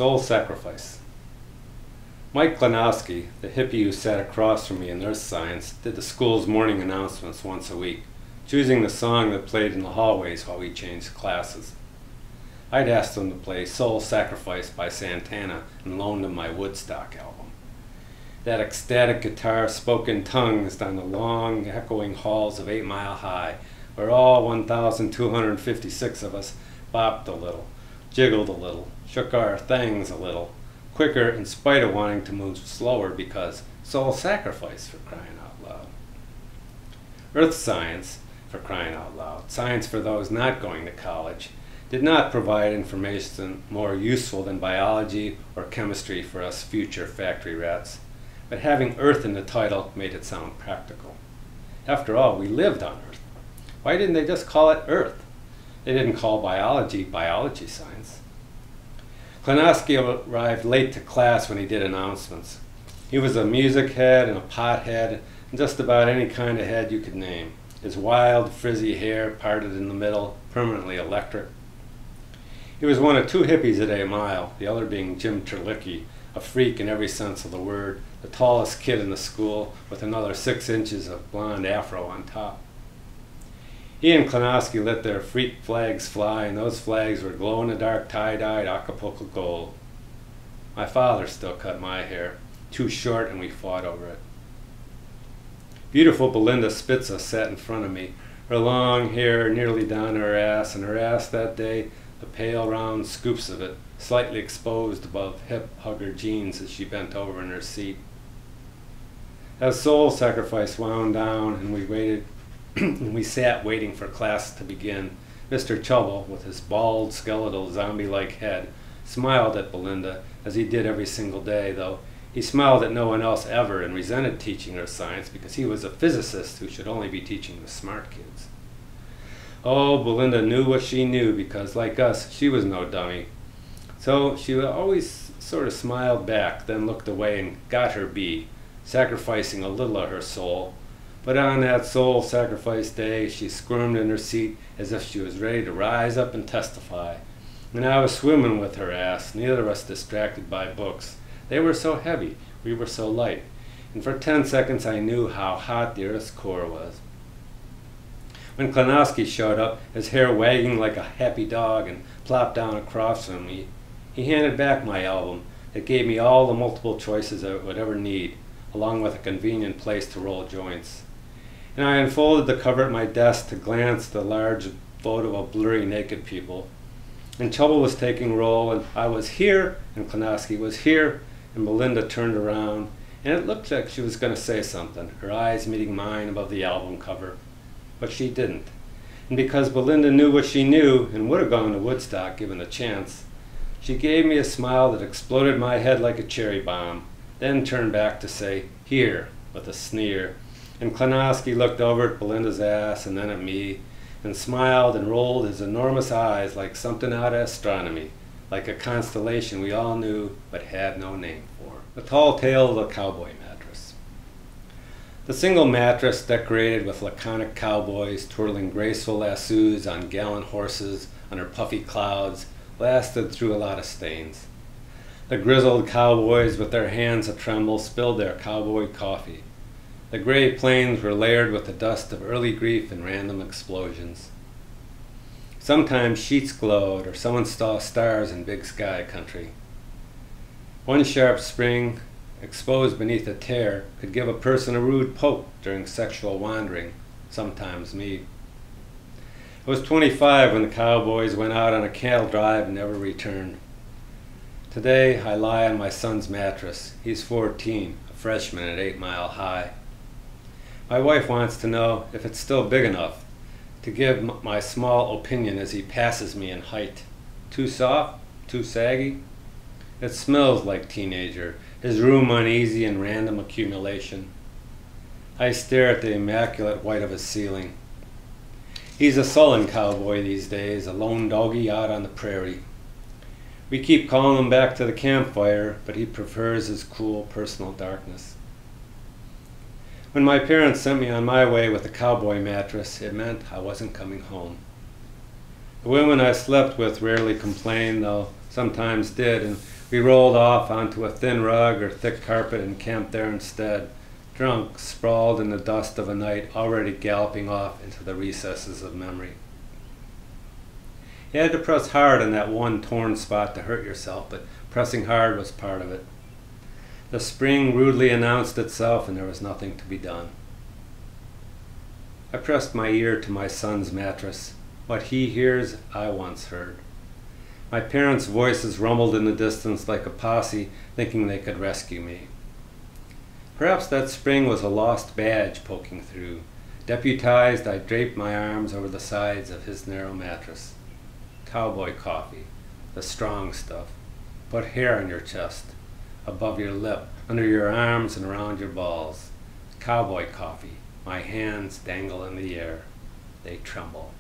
Soul sacrifice. Mike Klanowski, the hippie who sat across from me in earth science, did the school's morning announcements once a week, choosing the song that played in the hallways while we changed classes. I'd asked him to play Soul Sacrifice by Santana and loaned him my Woodstock album. That ecstatic guitar spoke in tongues down the long, echoing halls of 8 Mile High, where all 1,256 of us bopped a little, jiggled a little, shook our things a little, quicker in spite of wanting to move slower because soul sacrifice, for crying out loud. Earth science, for crying out loud, science for those not going to college, did not provide information more useful than biology or chemistry for us future factory rats, but having Earth in the title made it sound practical. After all, we lived on Earth. Why didn't they just call it Earth? They didn't call biology science. Klanowski arrived late to class when he did announcements. He was a music head and a pot head and just about any kind of head you could name. His wild, frizzy hair parted in the middle, permanently electric. He was one of 2 hippies at 8 Mile, the other being Jim Terlicki, a freak in every sense of the word, the tallest kid in the school with another 6 inches of blonde afro on top. He and Klanowski let their freak flags fly, and those flags were glow-in-the-dark tie-dyed Acapulco gold. My father still cut my hair, too short, and we fought over it. Beautiful Belinda Spitza sat in front of me, her long hair nearly down to her ass, and her ass that day, the pale round scoops of it, slightly exposed above hip-hugger jeans as she bent over in her seat. As soul sacrifice wound down and we waited, and we sat waiting for class to begin, Mr. Chubble, with his bald, skeletal, zombie-like head, smiled at Belinda, as he did every single day, though he smiled at no one else ever and resented teaching her science because he was a physicist who should only be teaching the smart kids. Oh, Belinda knew what she knew because, like us, she was no dummy. So she always sort of smiled back, then looked away and got her B, sacrificing a little of her soul. But on that soul sacrifice day, she squirmed in her seat as if she was ready to rise up and testify. And I was swimming with her ass, neither of us distracted by books. They were so heavy, we were so light. And for 10 seconds I knew how hot the Earth's core was. When Klanowski showed up, his hair wagging like a happy dog, and plopped down across from me, he handed back my album that gave me all the multiple choices I would ever need, along with a convenient place to roll joints. And I unfolded the cover at my desk to glance at the large photo of blurry naked people. And Chubble was taking roll, and I was here, and Klanowski was here, and Belinda turned around, and it looked like she was going to say something, her eyes meeting mine above the album cover. But she didn't. And because Belinda knew what she knew, and would have gone to Woodstock given the chance, she gave me a smile that exploded my head like a cherry bomb, then turned back to say, "Here," with a sneer. And Klanowski looked over at Belinda's ass and then at me, and smiled and rolled his enormous eyes like something out of astronomy, like a constellation we all knew but had no name for. The tall tale of the cowboy mattress. The single mattress, decorated with laconic cowboys twirling graceful lassos on gallant horses under puffy clouds, lasted through a lot of stains. The grizzled cowboys, with their hands a-tremble, spilled their cowboy coffee. The gray plains were layered with the dust of early grief and random explosions. Sometimes sheets glowed, or someone saw stars in big sky country. One sharp spring, exposed beneath a tear, could give a person a rude poke during sexual wandering, sometimes me. I was 25 when the cowboys went out on a cattle drive and never returned. Today I lie on my son's mattress. He's 14, a freshman at 8 Mile High. My wife wants to know if it's still big enough to give my small opinion as he passes me in height. Too soft? Too saggy? It smells like teenager, his room uneasy and random accumulation. I stare at the immaculate white of his ceiling. He's a sullen cowboy these days, a lone doggy out on the prairie. We keep calling him back to the campfire, but he prefers his cool personal darkness. When my parents sent me on my way with a cowboy mattress, it meant I wasn't coming home. The women I slept with rarely complained, though sometimes did, and We rolled off onto a thin rug or thick carpet and camped there instead, drunk, sprawled in the dust of a night already galloping off into the recesses of memory. You had to press hard on that one torn spot to hurt yourself, but pressing hard was part of it. The spring rudely announced itself and there was nothing to be done. I pressed my ear to my son's mattress. What he hears, I once heard. My parents' voices rumbled in the distance like a posse thinking they could rescue me. Perhaps that spring was a lost badge poking through. Deputized, I draped my arms over the sides of his narrow mattress. Cowboy coffee, the strong stuff. Put hair on your chest, above your lip, under your arms and around your balls. Cowboy coffee. My hands dangle in the air. They tremble.